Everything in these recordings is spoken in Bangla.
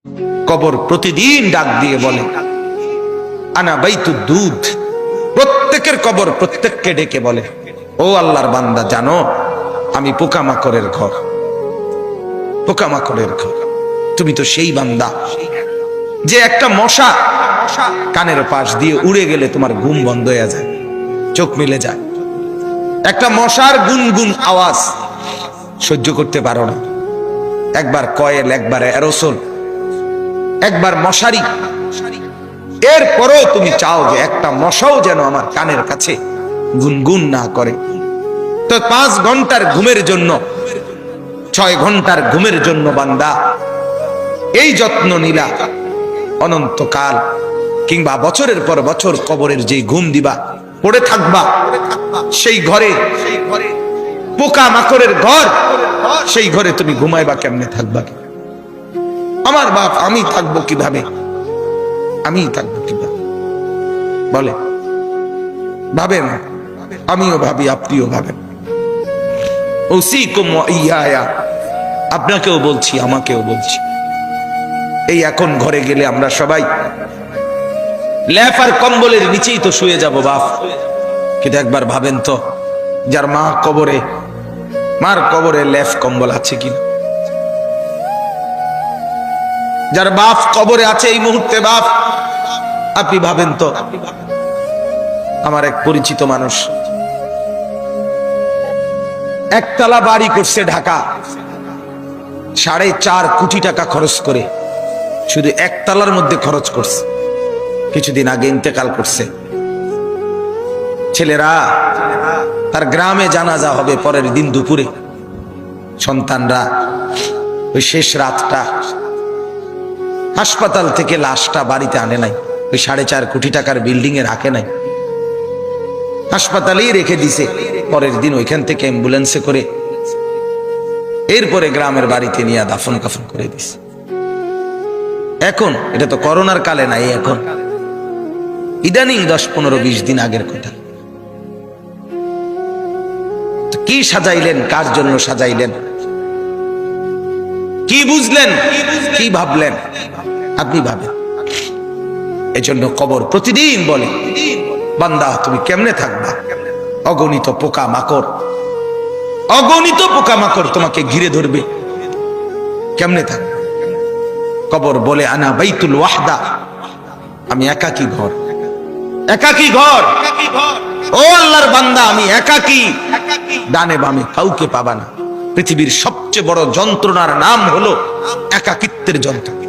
কবর প্রতিদিন ডাক দিয়ে বলে আনা বাইতুদ দুধ। প্রত্যেকের কবর প্রত্যেককে ডেকে বলে, ও আল্লাহর বান্দা, জানো আমি পোকামাকড়ের ঘর, পোকামাকড়ের ঘর। তুমি তো সেই বান্দা যে একটা মশা কানের পাশ দিয়ে উড়ে গেলে তোমার ঘুম বন্ধ হয়ে যায়, চোখ মিলে যায়। একটা মশার গুনগুন আওয়াজ সহ্য করতে পারো না। একবার কয়েল, একবার অ্যারোসোল, একবার মশারি, এরপরও তুমি চাও যে একটা মশাও যেন আমার কানের কাছে গুনগুন না করে। তো 5 ঘন্টার ঘুমের জন্য, 6 ঘন্টার ঘুমের জন্য বান্দা এই যত্ন নিলা, অনন্তকাল কিংবা বছরের পর বছর কবরের যে ঘুম দিবা, পড়ে থাকবা সেই ঘরে, পোকা মাকড়ের ঘর, সেই ঘরে তুমি ঘুমাইবা কেমনে, থাকবা? আমার বাপ, আমি থাকবো কিভাবে? আমি থাকবো কিভাবে বলে? ভাবেন, আমিও ভাবি, আপনিও ভাবেন। ওসিকুম ওয়া ইয়া, আপনাকেও বলছি, আমাকেও বলছি। এই এখন ঘরে গেলে আমরা সবাই ল্যাপ আর কম্বলের নিচেই তো শুয়ে যাব বাপ। কিন্তু একবার ভাবেন তো, যার মা কবরে, মার কবরে ল্যাপ কম্বল আছে কিনা? যার বাপ কবরে আছে এই মুহূর্তে, বাপ আপনি ভাবেন তো। আমার এক পরিচিত মানুষ একতলা বাড়ি করছে ঢাকা, 4.5 কোটি টাকা খরচ করে, শুধু একতলার মধ্যে খরচ করছে। কিছুদিন আগে ইন্তেকাল করছে। ছেলেরা, তার গ্রামে জানাজা হবে পরের দিন দুপুরে। সন্তানরা ওই শেষ রাতটা হাসপাতাল থেকে লাশটা বাড়িতে আনে নাই, ওই 4.5 কোটি টাকার বিল্ডিং এ রাখে নাই, হাসপাতালেই রেখে দিছে। পরের দিন ওইখান থেকে অ্যাম্বুলেন্সে করে এরপরে গ্রামের বাড়িতে নিয়ে দাফন কাফন করে দিছে। এখন এটা তো করোনার কালে নাই, এখন ইদানিং 10-15-20 দিন আগের কথা। কি সাজাইলেন, কার জন্য সাজাইলেন, কি বুঝলেন, কি ভাবলেন? আপনি ভাবেন। এজন্য কবর প্রতিদিন বলে, বান্দা তুমি কেমনে থাকবা? অগণিত পোকা মাকড়, অগণিত পোকা মাকড় তোমাকে ঘিরে ধরবে, কেমনে থাকবে? কবর বলে আনা বাইতুল ওয়াহদা, আমি একাকী ঘর, একাকী ঘর। ও আল্লাহর বান্দা, আমি একাকী, ডানে বামে কাউকে পাবা না। পৃথিবীর সবচেয়ে বড় যন্ত্রণার নাম হলো একাকিত্বের যন্ত্রণা,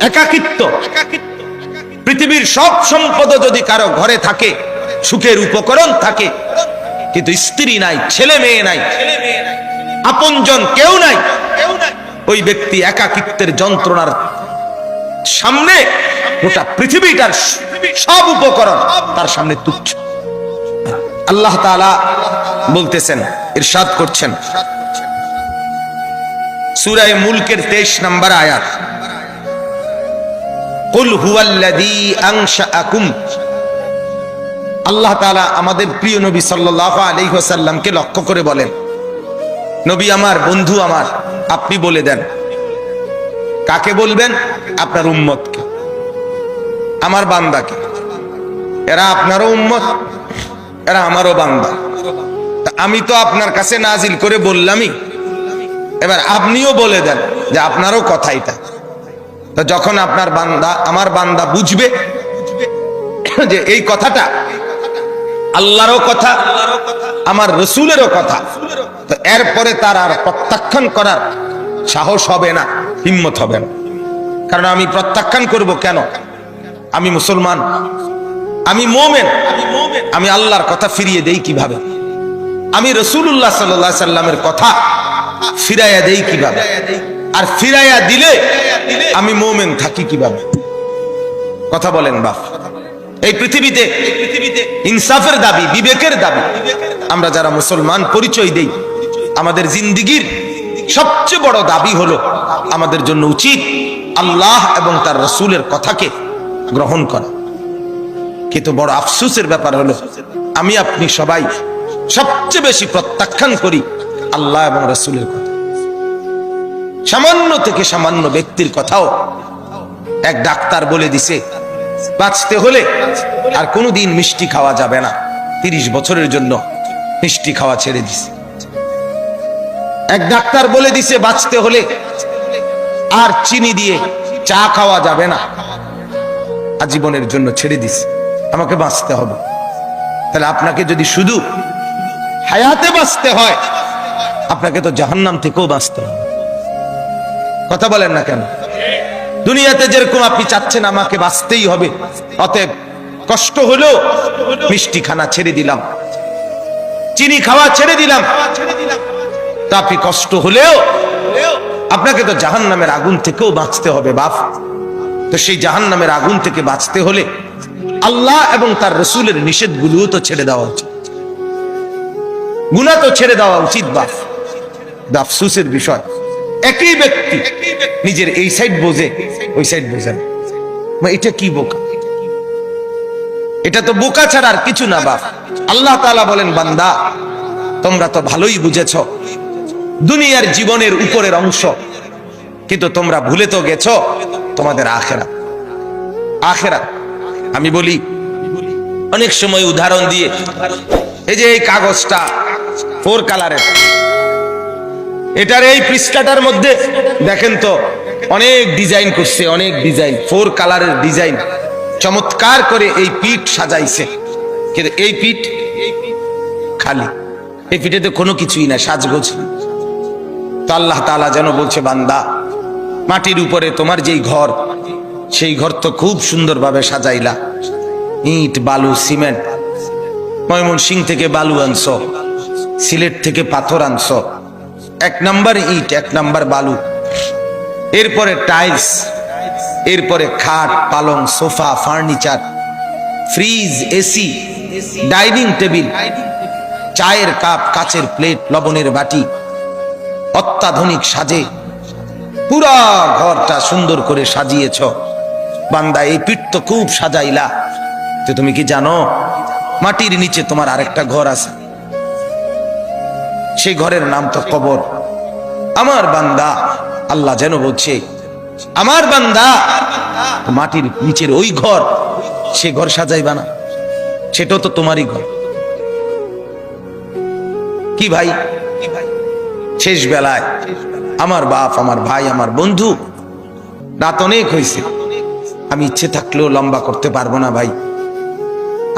একাকিত্ব। পৃথিবীর সব সম্পদ যদি কারো ঘরে থাকে, সুখের উপকরণ থাকে, কিন্তু স্ত্রী নাই, ছেলে মেয়ে নাই, আপনজন কেউ নাই, ওই ব্যক্তি একাকিত্বের যন্ত্রণার সামনে গোটা পৃথিবীটার সব উপকরণ তার সামনে তুচ্ছ। আল্লাহ তাআলা বলতেছেন, ইরশাদ করছেন সূরা মুলকের 23 নম্বর আয়াত, কুল হুয়াল্লাযী আনশাআকুম। আল্লাহ তাআলা আমাদের প্রিয় নবী সাল্লাল্লাহু আলাইহি ওয়াসাল্লামকে লক্ষ্য করে বলেন, নবী আমার, বন্ধু আমার, আপনি বলে দেন। কাকে বলবেন? আপনার উম্মতকে, আমার বান্দাকে। এরা আপনারও উম্মত, এরা আমারও বান্দা। আমি তো আপনার কাছে নাজিল করে বললামই, এবার আপনিও বলে দেন যে আপনারও কথা এটা। তো যখন আপনার বান্দা, আমার বান্দা বুঝবে যে এই কথাটা আল্লাহরও কথা, আমার রসুলেরও কথা, তো এরপরে তার আর প্রত্যাখ্যান করার সাহস হবে না, হিম্মত হবে না। কারণ আমি প্রত্যাখ্যান করব কেন? আমি মুসলমান, আমি মুমিন, আমি আল্লাহর কথা ফিরিয়ে দেই কিভাবে? আমি রাসূলুল্লাহ সাল্লাল্লাহু আলাইহি সাল্লামের কথা ফিরাইয়া দেই কিভাবে? আর ফিরাইয়া দিলে আমি মুমিন থাকি কিভাবে? কথা বলেন বাপ। এই পৃথিবীতে ইনসাফের দাবি, বিবেকের দাবি, আমরা যারা মুসলমান পরিচয় দেই, আমাদের জিন্দেগীর সবচেয়ে বড় দাবি হলো আমাদের জন্য উচিত আল্লাহ এবং তার রাসূলের কথাকে গ্রহণ করা। কিন্তু বড় আফসোসের ব্যাপার হলো আমি আপনি সবাই সবচেয়ে বেশি প্রত্যাখ্যান করি আল্লাহ এবং রাসূলের কথা। সামান্য থেকে সামান্য ব্যক্তির কথাও এক ডাক্তার বলে দিছে বাঁচতে হলে আর কোনোদিন মিষ্টি খাওয়া যাবে না, 30 বছরের জন্য মিষ্টি খাওয়া ছেড়ে দিছে। এক ডাক্তার বলে দিছে বাঁচতে হলে আর চিনি দিয়ে চা খাওয়া যাবে না, আজীবনের জন্য ছেড়ে দিছে। আমাকে বাঁচতে হবে। তাহলে আপনাকে যদি শুধু হায়াতে বাঁচতে হয়, আপনাকে তো জাহান্নাম থেকেও বাঁচতে হবে। কথা বলেন না কেন? দুনিয়াতে যেরকম আপনি চাচ্ছেন আমাকে বাঁচতেই হবে, অতএব কষ্ট হলেও মিষ্টি খানা ছেড়ে দিলাম, চিনি খাওয়া ছেড়ে দিলাম, তা আপনি কষ্ট হলেও আপনাকে তো জাহান্নামের আগুন থেকেও বাঁচতে হবে বাপ। তো সেই জাহান্নামের আগুন থেকে বাঁচতে হলে আল্লাহ এবং তার রসুলের নিষেধগুলোও তো ছেড়ে দেওয়া উচিত, গুনাহ তো ছেড়ে দেওয়া উচিত বাপ। আফসোসের বিষয়, একই ব্যক্তি নিজের এই সাইড বোঝে, ওই সাইড বোঝে না। এটা কি বোকা? এটা তো বোকা ছাড়া আর কিছু না বাপ। আল্লাহ তাআলা বলেন, বান্দা তোমরা তো ভালোই বুঝেছ দুনিয়ার জীবনের উপরের অংশ, কিন্তু তোমরা ভুলে তো গেছো তোমাদের আখিরাত। আখিরাত আমি বলি অনেক সময় উদাহরণ দিয়ে, এই যে এই কাগজটা 4 কালারের, এটার এই পৃষ্ঠাটার মধ্যে দেখেন তো অনেক ডিজাইন করছে, অনেক ডিজাইন, 4 কালারের ডিজাইন, চমৎকার করে এই পিঠ সাজাইছে। কিন্তু এই পিঠ খালি, এই পিঠেতে কোনো কিছুই না, সাজগোজ। তো আল্লাহ তাআলা যেন বলছে, বান্দা মাটির উপরে তোমার যেই ঘর, সেই ঘর তো খুব সুন্দরভাবে সাজাইলা, ইট বালু সিমেন্ট, ময়মনসিংহ থেকে বালু আনছো, সিলেট থেকে পাথর আনছো, 1 নাম্বার ইট 1 নাম্বার বালু, এরপরে টাইলস, এরপরে খাট পালং sofa furniture, fridge AC, dining table, চায়ের কাপ, কাচের প্লেট, লবণের বাটি, অত্যাধুনিক সাজে পুরা ঘরটা সুন্দর করে সাজিয়েছ। বান্দা এই পিঠ তো খুব সাজাইলা, তো তুমি কি জানো মাটির নিচে তোমার আরেকটা ঘর আছে, সেই ঘরের নাম তো কবর। আমার বান্দা, আল্লাহ যেন বলছে, আমার বান্দা মাটির নিচের ওই ঘর, সে ঘর সাজাইবা না, সেটাও তো তোমারই ঘর। কি ভাই, শেষ বেলায় আমার বাপ, আমার ভাই, আমার বন্ধু, রাত অনেক হয়েছে, আমি ইচ্ছে থাকলেও লম্বা করতে পারবো না ভাই,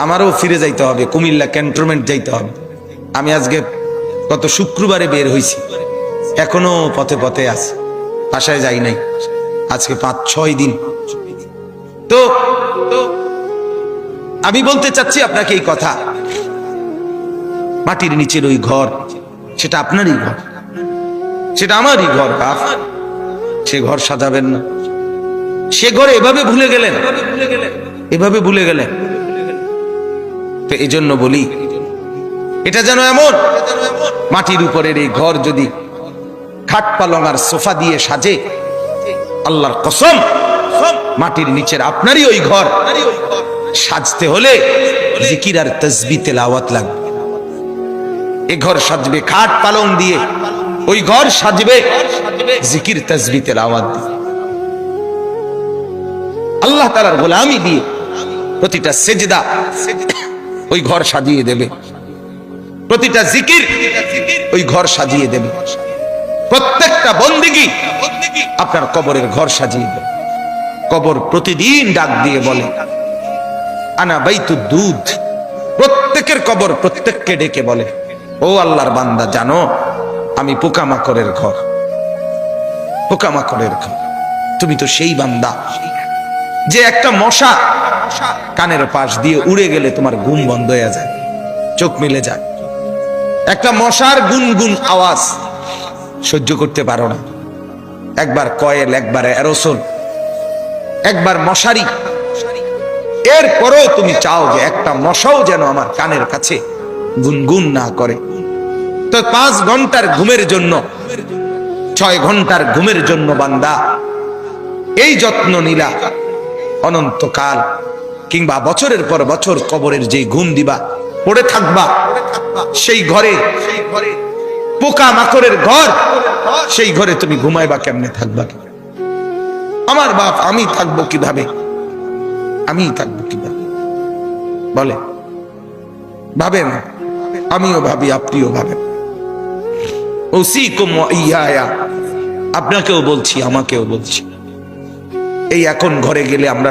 আমারও ফিরে যাইতে হবে, কুমিল্লা ক্যান্টনমেন্ট যাইতে হবে। আমি আজকে গত শুক্রবারে বের হয়েছি, এখনো পথে পথে আছি, বাসায় যাই নাই, আজকে 5-6 দিন। তো আমি বলতে চাচ্ছি আপনাকে এই কথা, মাটির নিচের ওই ঘর, সেটা আপনারই ঘর, সেটা আমারই ঘর বাপ। সে ঘর সাজাবেন না, সে ঘরে এভাবে ভুলে গেলেন, এভাবে ভুলে গেলেন। তো এই জন্য বলি, এটা যেন এমন মাটির উপরের এই ঘর যদি খাট পালং আর সোফা দিয়ে সাজে, আল্লাহর কসম মাটির নিচের আপনারই ওই ঘর সাজতে হলে জিকির আর তাসবিহ তেলাওয়াত লাগবে। এই ঘর সাজবে খাট পালং দিয়ে, ওই ঘর সাজবে জিকির তাসবিহ তেলাওয়াত দিয়ে, আল্লাহ তাআলার গোলামি দিয়ে। প্রতিটা সেজদা ওই ঘর সাজিয়ে দেবে, প্রতিটা জিকির ওই ঘর সাজিয়ে দেবে, প্রত্যেকটা বন্দেগী আপনার কবরের ঘর সাজিয়ে দেবে। কবর প্রতিদিন ডাক দিয়ে বলে, আনা বাইতুদ দুধ। প্রত্যেকের কবর প্রত্যেককে ডেকে বলে, ও আল্লাহর বান্দা জানো আমি পোকামাকড়ের ঘর, পোকামাকড়ের ঘর। তুমি তো সেই বান্দা যে একটা মশা কানের পাশ দিয়ে উড়ে গেলে তোমার ঘুম বন্ধ হয়ে যায়, চোখ মিলে যায়। একটা মশার গুনগুন আওয়াজ সহ্য করতে পারো না, একবার কয়েল, একবার অ্যারোসোল, একবার মশারি, এরপরেও তুমি চাও যে একটা মশাও যেন আমার কানের কাছে গুনগুন না করে। তো 5 ঘন্টার ঘুমের জন্য, 6 ঘন্টার ঘুমের জন্য বান্দা এই যত্ন নিলা, অনন্তকাল কিংবা বছরের পর বছর কবরের যে ঘুম দিবা, পড়ে থাকবা সেই ঘরে পোকা মাকড়ের ঘর, সেই ঘরে তুমি ঘুমাইবা কেমনে, থাকবা কি? আমার বাপ, আমি থাকবো কিভাবে? আমি থাকবো কিভাবে বলে? ভাবেন, আমিও ভাবি, আপনিও ভাবেন। উসিকুম ওয়া ইয়া, আপনাকেও বলছি, আমাকেও বলছি। এই এখন ঘরে গেলে আমরা